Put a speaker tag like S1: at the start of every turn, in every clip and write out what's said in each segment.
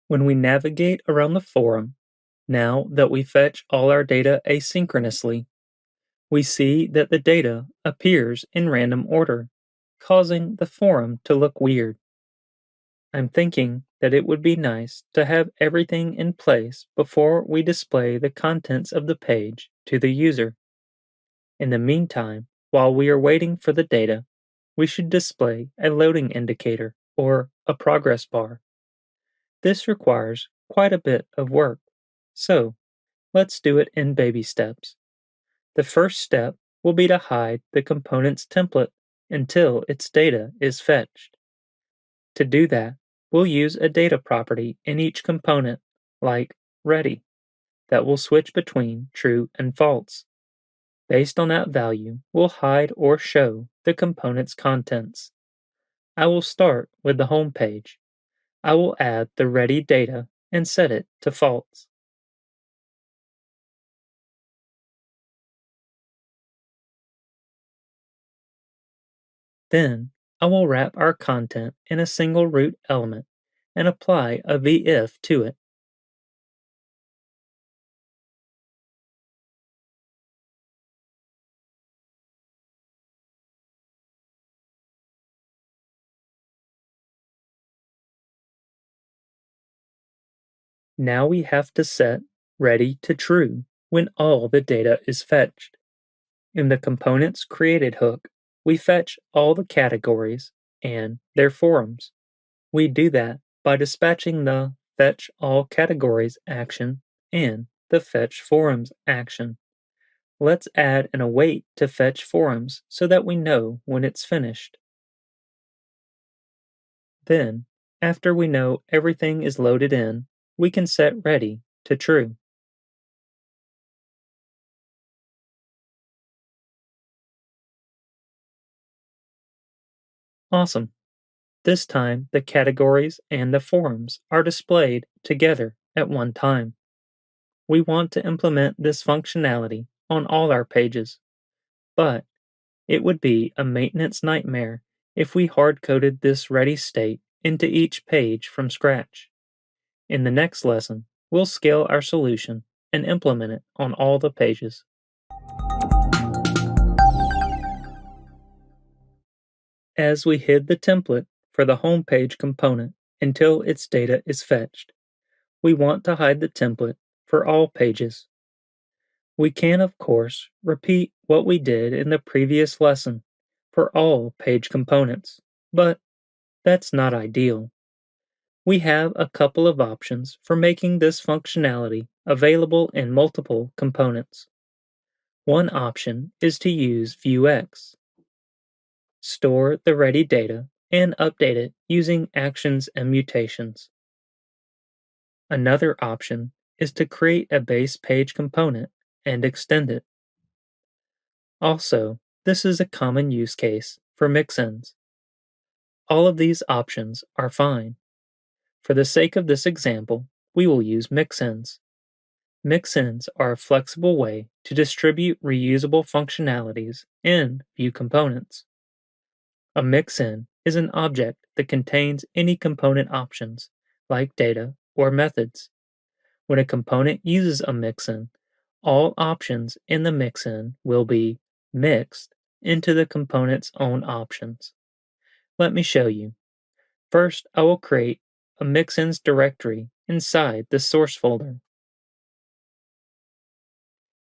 S1: When we navigate around the forum, now that we fetch all our data asynchronously, we see that the data appears in random order, causing the forum to look weird. I'm thinking that it would be nice to have everything in place before we display the contents of the page to the user. In the meantime, while we are waiting for the data, we should display a loading indicator or a progress bar. This requires quite a bit of work, so let's do it in baby steps. The first step will be to hide the component's template until its data is fetched. To do that, we'll use a data property in each component, like ready, that will switch between true and false. Based on that value, we'll hide or show the component's contents. I will start with the home page. I will add the ready data and set it to false. Then, I will wrap our content in a single root element and apply a VIF to it. Now we have to set ready to true when all the data is fetched. In the components created hook, we fetch all the categories and their forums. We do that by dispatching the fetch all categories action and the fetch forums action. Let's add an await to fetch forums so that we know when it's finished. Then, after we know everything is loaded in, we can set ready to true. Awesome. This time, the categories and the forums are displayed together at one time. We want to implement this functionality on all our pages, but it would be a maintenance nightmare if we hard coded this ready state into each page from scratch. In the next lesson, we'll scale our solution and implement it on all the pages. As we hid the template for the home page component until its data is fetched, we want to hide the template for all pages. We can, of course, repeat what we did in the previous lesson for all page components, but that's not ideal. We have a couple of options for making this functionality available in multiple components. One option is to use Vuex. Store the ready data and update it using actions and mutations. Another option is to create a base page component and extend it. Also, this is a common use case for mixins. All of these options are fine. For the sake of this example, we will use mixins. Mixins are a flexible way to distribute reusable functionalities in Vue components. A mixin is an object that contains any component options, like data or methods. When a component uses a mixin, all options in the mixin will be mixed into the component's own options. Let me show you. First, I will create a mixins directory inside the source folder.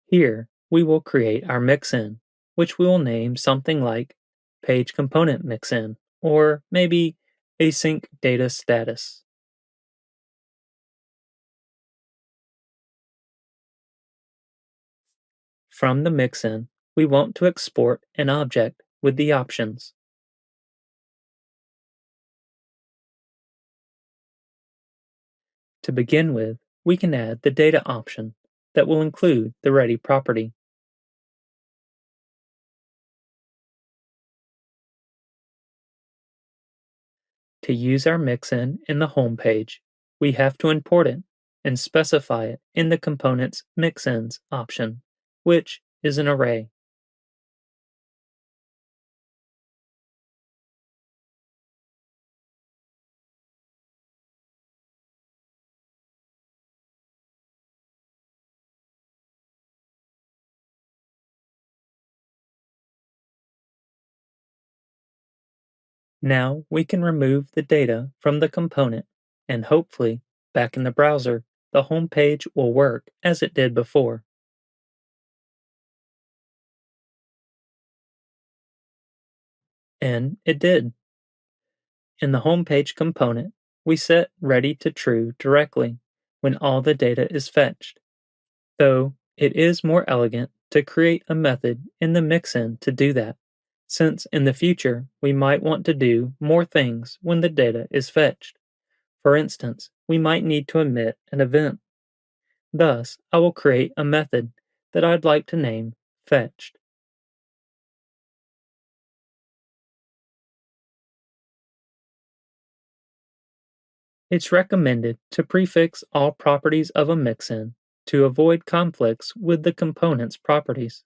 S1: Here, we will create our mixin, which we will name something like page component mixin, or maybe async data status. From the mixin, we want to export an object with the options. To begin with, we can add the data option that will include the ready property. To use our mixin in the home page, we have to import it and specify it in the component's mixins option, which is an array. Now we can remove the data from the component, and hopefully, back in the browser, the home page will work as it did before. And it did. In the home page component, we set ready to true directly when all the data is fetched, though it is more elegant to create a method in the mixin to do that, since in the future we might want to do more things when the data is fetched. For instance, we might need to emit an event. Thus, I will create a method that I'd like to name fetched. It's recommended to prefix all properties of a mixin to avoid conflicts with the component's properties.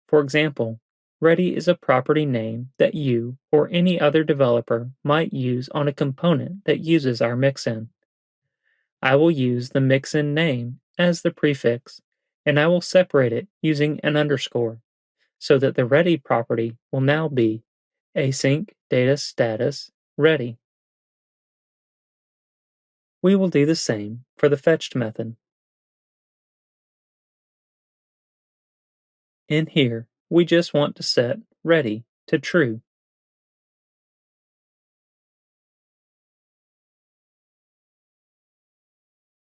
S1: For example, ready is a property name that you or any other developer might use on a component that uses our mixin. I will use the mixin name as the prefix, and I will separate it using an underscore so that the ready property will now be async data status ready. We will do the same for the fetched method. In here, we just want to set ready to true.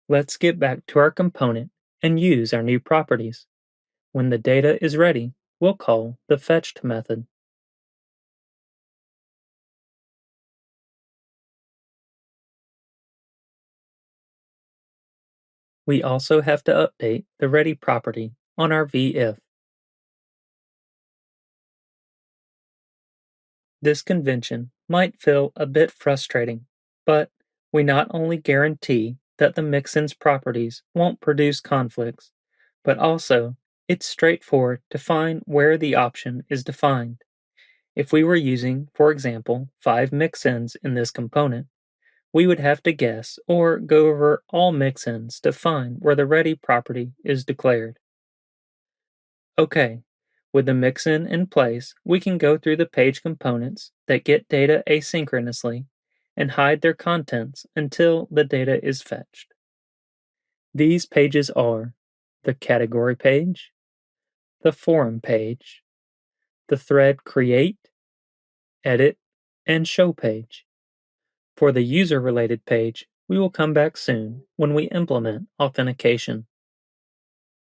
S1: Let's get back to our component and use our new properties. When the data is ready, we'll call the fetched method. We also have to update the ready property on our VIF. This convention might feel a bit frustrating, but we not only guarantee that the mixin's properties won't produce conflicts, but also it's straightforward to find where the option is defined. If we were using, for example, 5 mixins in this component, we would have to guess or go over all mixins to find where the ready property is declared. Okay, with the mixin in place, we can go through the page components that get data asynchronously and hide their contents until the data is fetched. These pages are the category page, the forum page, the thread create, edit, and show page. For the user related page, we will come back soon when we implement authentication.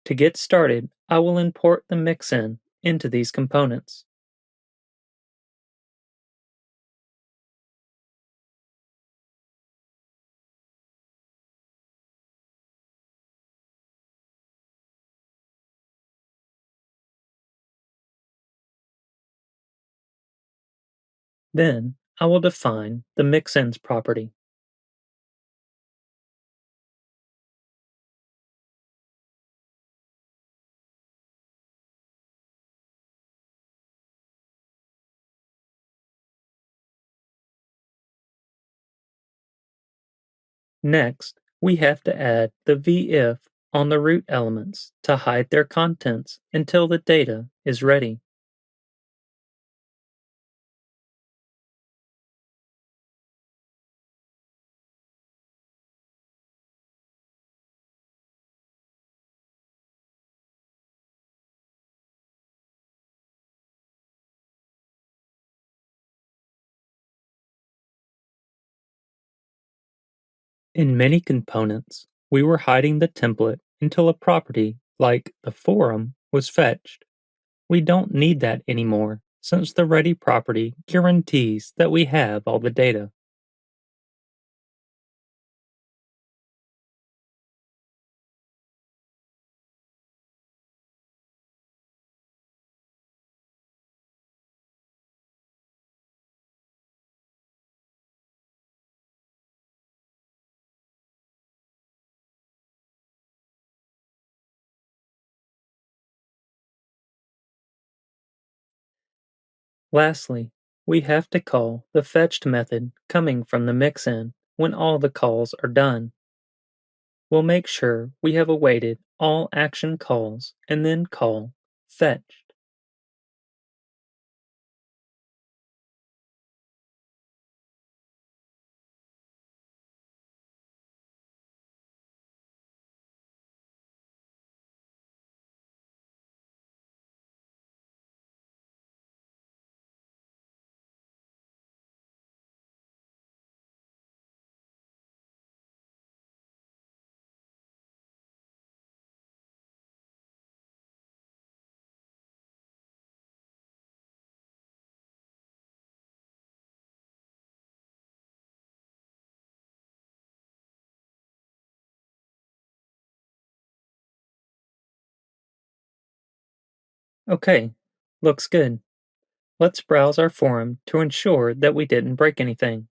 S1: To get started, I will import the mixin into these components. Then, I will define the mixins property. Next, we have to add the VIF on the root elements to hide their contents until the data is ready. In many components, we were hiding the template until a property, like the forum, was fetched. We don't need that anymore, since the ready property guarantees that we have all the data. Lastly, we have to call the fetched method coming from the mixin when all the calls are done. We'll make sure we have awaited all action calls and then call fetched. Okay, looks good. Let's browse our forum to ensure that we didn't break anything.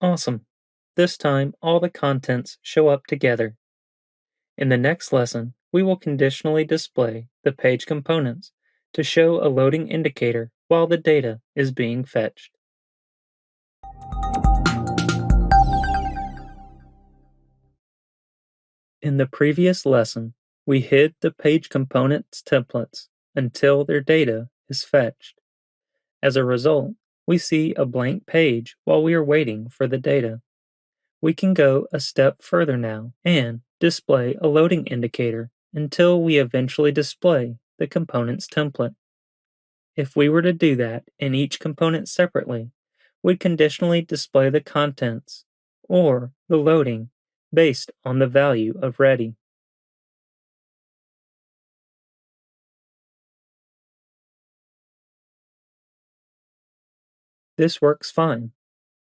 S1: Awesome. This time, all the contents show up together. In the next lesson, we will conditionally display the page components to show a loading indicator while the data is being fetched. In the previous lesson, we hid the page components templates until their data is fetched. As a result, we see a blank page while we are waiting for the data. We can go a step further now and display a loading indicator until we eventually display the components template. If we were to do that in each component separately, we'd conditionally display the contents or the loading based on the value of ready. This works fine,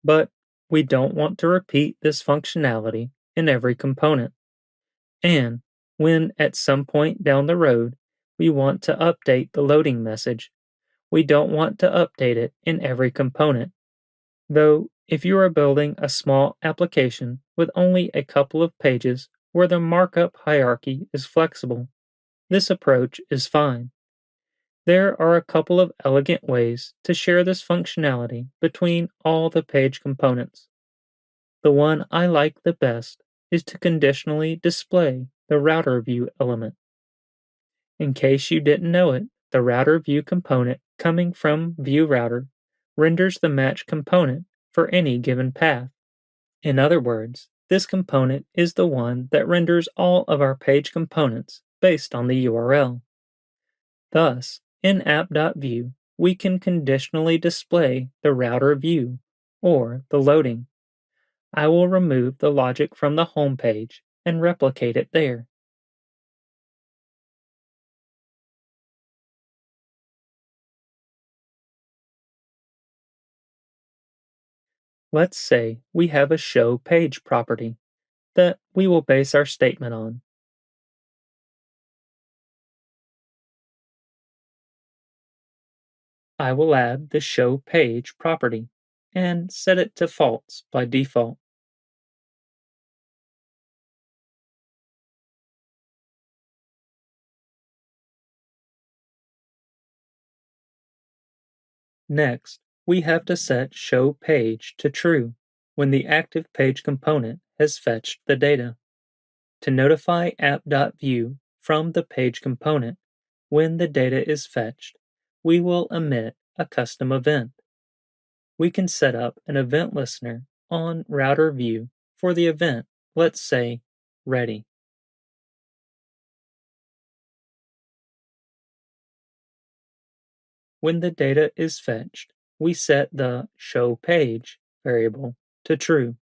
S1: but we don't want to repeat this functionality in every component. And when at some point down the road we want to update the loading message, we don't want to update it in every component. Though, if you are building a small application with only a couple of pages where the markup hierarchy is flexible, this approach is fine. There are a couple of elegant ways to share this functionality between all the page components. The one I like the best is to conditionally display the router view element. In case you didn't know it, the router view component coming from ViewRouter renders the match component for any given path. In other words, this component is the one that renders all of our page components based on the URL. Thus, in app.view, we can conditionally display the router view or the loading. I will remove the logic from the home page and replicate it there. Let's say we have a show page property that we will base our statement on. I will add the show page property and set it to false by default. Next, we have to set show page to true when the active page component has fetched the data. To notify app.view from the page component when the data is fetched, we will emit a custom event. We can set up an event listener on router view for the event, let's say ready. When the data is fetched, we set the show page variable to true.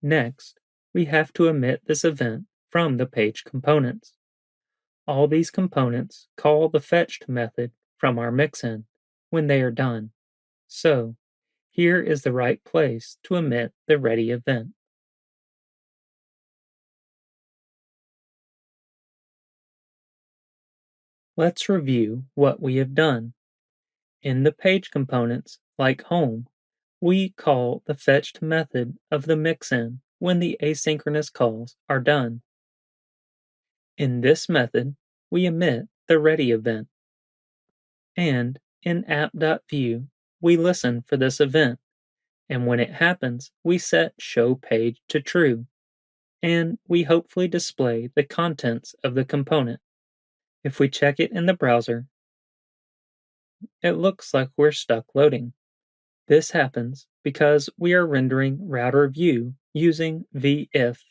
S1: Next, we have to emit this event from the page components. All these components call the fetched method from our mixin when they are done. So, here is the right place to emit the ready event. Let's review what we have done. In the page components, like home, we call the fetched method of the mixin when the asynchronous calls are done. In this method, we emit the ready event. And in app.view, we listen for this event, and when it happens, we set show page to true, and we hopefully display the contents of the component. If we check it in the browser, it looks like we're stuck loading. This happens because we are rendering router view using vif,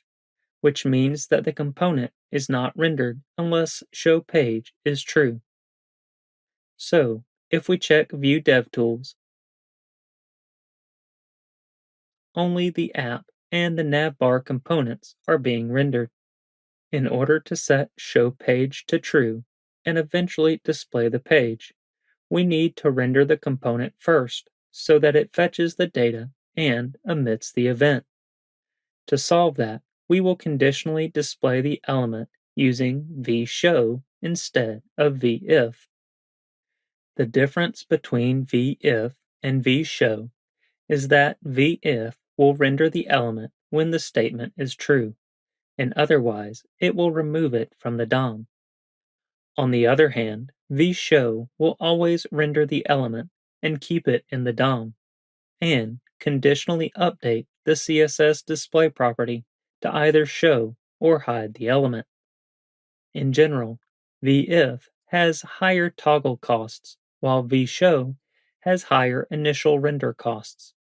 S1: which means that the component is not rendered unless show page is true. So, if we check View DevTools, only the app and the navbar components are being rendered. In order to set show page to true and eventually display the page, we need to render the component first so that it fetches the data and emits the event. To solve that, we will conditionally display the element using vShow instead of vIf. The difference between vIf and vShow is that vIf will render the element when the statement is true, and otherwise it will remove it from the DOM. On the other hand, vShow will always render the element and keep it in the DOM, and conditionally update the CSS display property to either show or hide the element. In general, vIf has higher toggle costs, while vShow has higher initial render costs.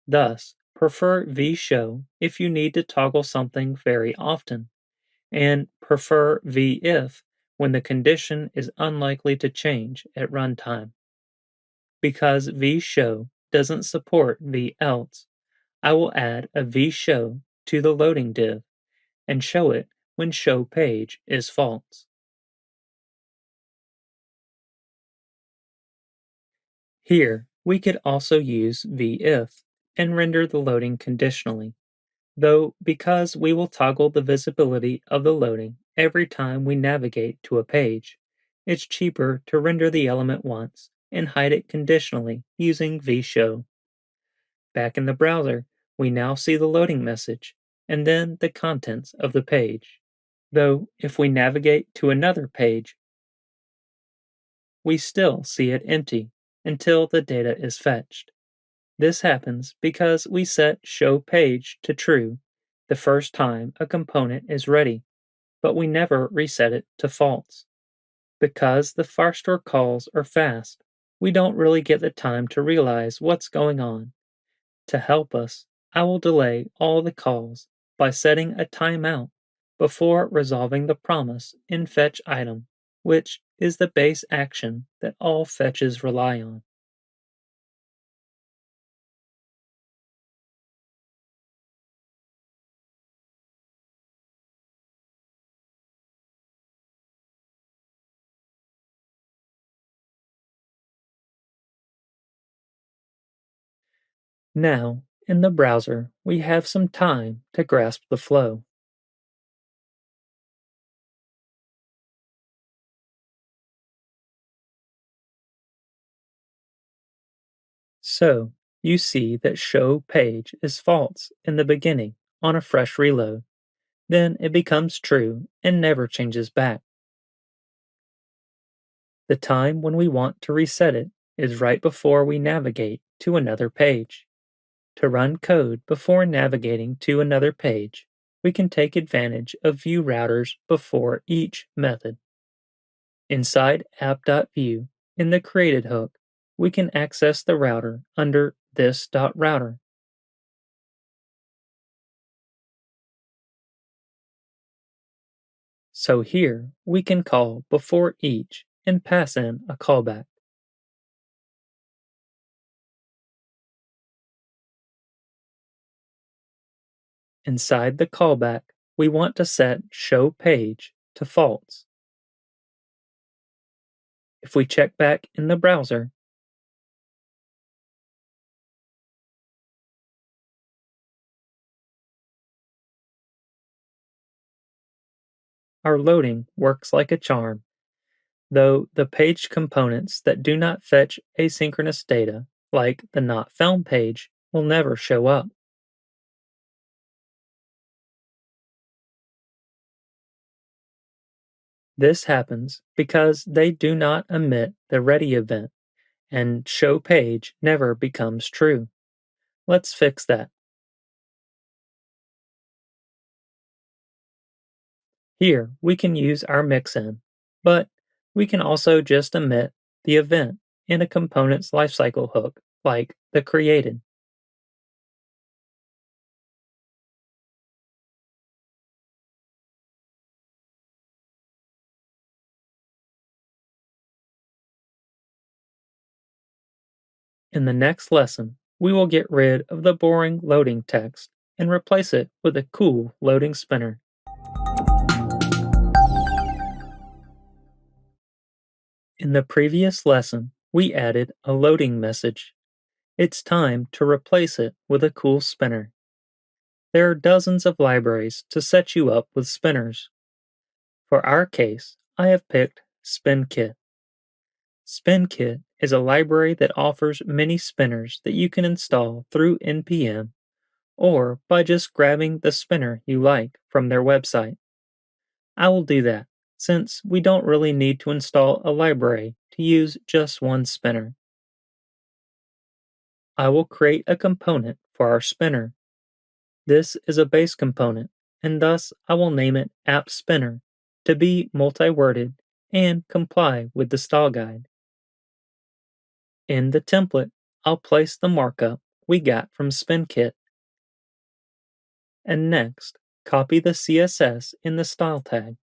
S1: Thus, prefer vShow if you need to toggle something very often, and prefer vIf when the condition is unlikely to change at runtime. Because vShow doesn't support vElse, I will add a vShow to the loading div and show it when showPage is false. Here, we could also use vIf and render the loading conditionally, though because we will toggle the visibility of the loading every time we navigate to a page, it's cheaper to render the element once and hide it conditionally using vShow. Back in the browser, we now see the loading message and then the contents of the page. Though, if we navigate to another page, we still see it empty until the data is fetched. This happens because we set showPage to true the first time a component is ready, but we never reset it to false. Because the Firestore calls are fast, we don't really get the time to realize what's going on. To help us, I will delay all the calls by setting a timeout before resolving the promise in fetch item, which is the base action that all fetches rely on. Now, in the browser, we have some time to grasp the flow. So, you see that show page is false in the beginning on a fresh reload. Then it becomes true and never changes back. The time when we want to reset it is right before we navigate to another page. To run code before navigating to another page, we can take advantage of view routers before each method. Inside app.view, in the created hook, we can access the router under this.router. So here we can call before each and pass in a callback. Inside the callback, we want to set show page to false. If we check back in the browser, our loading works like a charm, though the page components that do not fetch asynchronous data, like the not found page, will never show up. This happens because they do not emit the ready event, and show page never becomes true. Let's fix that. Here, we can use our mixin, but we can also just emit the event in a component's lifecycle hook, like the created. In the next lesson, we will get rid of the boring loading text and replace it with a cool loading spinner. In the previous lesson, we added a loading message. it's time to replace it with a cool spinner. There are dozens of libraries to set you up with spinners. For our case, I have picked SpinKit. SpinKit is a library that offers many spinners that you can install through NPM or by just grabbing the spinner you like from their website. I will do that, since we don't really need to install a library to use just one spinner. I will create a component for our spinner. This is a base component, and thus I will name it App Spinner to be multi-worded and comply with the style guide. In the template, I'll place the markup we got from SpinKit, and next, copy the CSS in the style tag.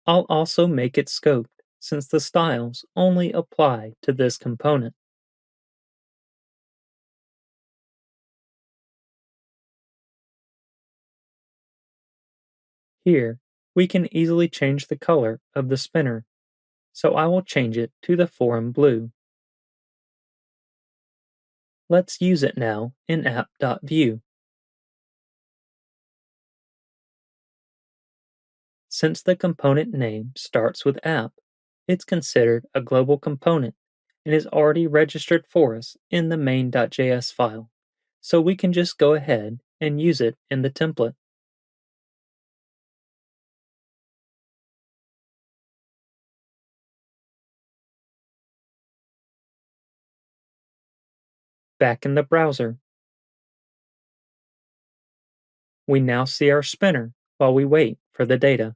S1: I'll also make it scoped, since the styles only apply to this component. Here, we can easily change the color of the spinner, so I will change it to the forum blue. Let's use it now in app.view. Since the component name starts with app, it's considered a global component and is already registered for us in the main.js file, so we can just go ahead and use it in the template. Back in the browser, we now see our spinner while we wait for the data.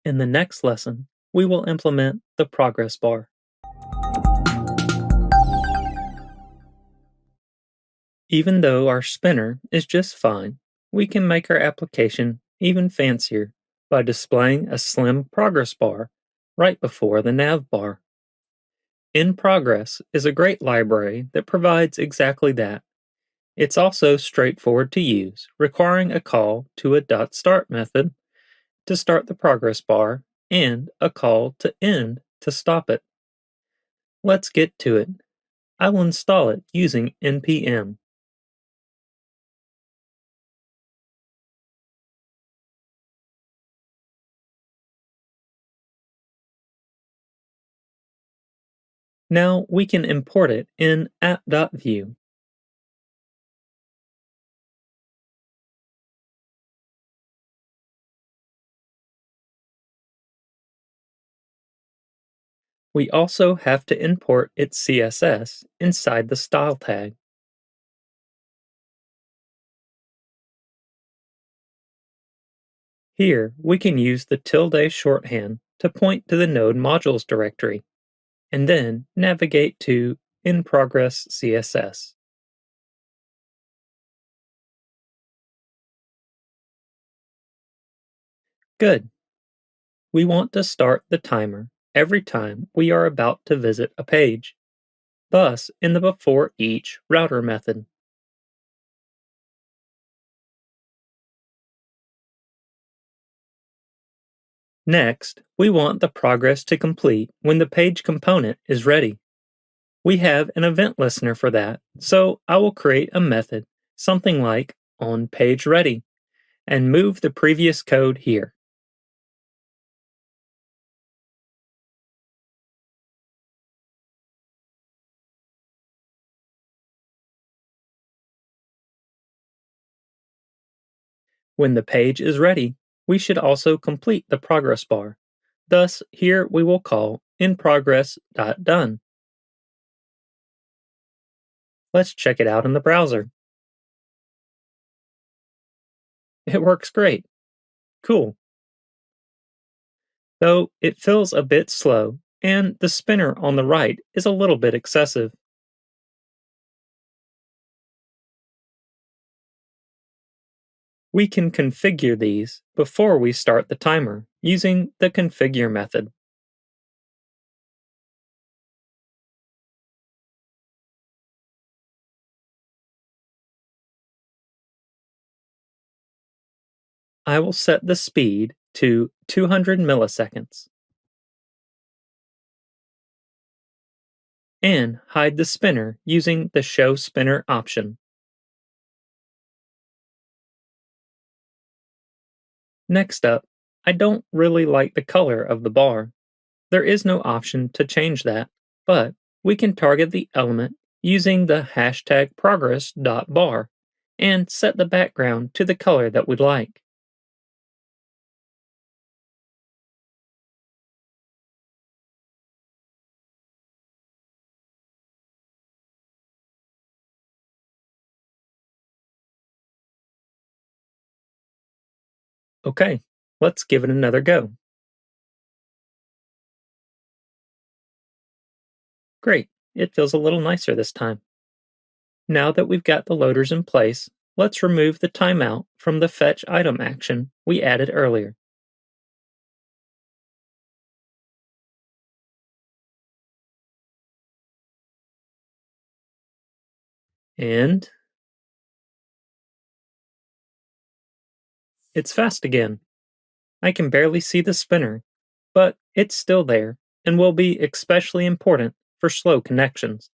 S1: In the next lesson, we will implement the progress bar. Even though our spinner is just fine, we can make our application even fancier by displaying a slim progress bar right before the nav bar. In Progress is a great library that provides exactly that. It's also straightforward to use, requiring a call to a .start method to start the progress bar and a call to end to stop it. Let's get to it. I will install it using npm. Now we can import it in app.view. We also have to import its CSS inside the style tag. Here, we can use the tilde shorthand to point to the node modules directory, and then navigate to In Progress CSS. Good. We want to start the timer every time we are about to visit a page, thus in the before each router method. Next, we want the progress to complete when the page component is ready. We have an event listener for that, so I will create a method, something like onPageReady, and move the previous code here. When the page is ready, we should also complete the progress bar. Thus, here we will call inProgress.done. Let's check it out in the browser. It works great. Cool. Though it feels a bit slow, and the spinner on the right is a little bit excessive. We can configure these before we start the timer using the configure method. I will set the speed to 200 milliseconds. and hide the spinner using the Show Spinner option. Next up, I don't really like the color of the bar. There is no option to change that, but we can target the element using the hashtag progress.bar and set the background to the color that we'd like. Okay, let's give it another go. Great, it feels a little nicer this time. Now that we've got the loaders in place, let's remove the timeout from the fetch item action we added earlier. And it's fast again. I can barely see the spinner, but it's still there and will be especially important for slow connections.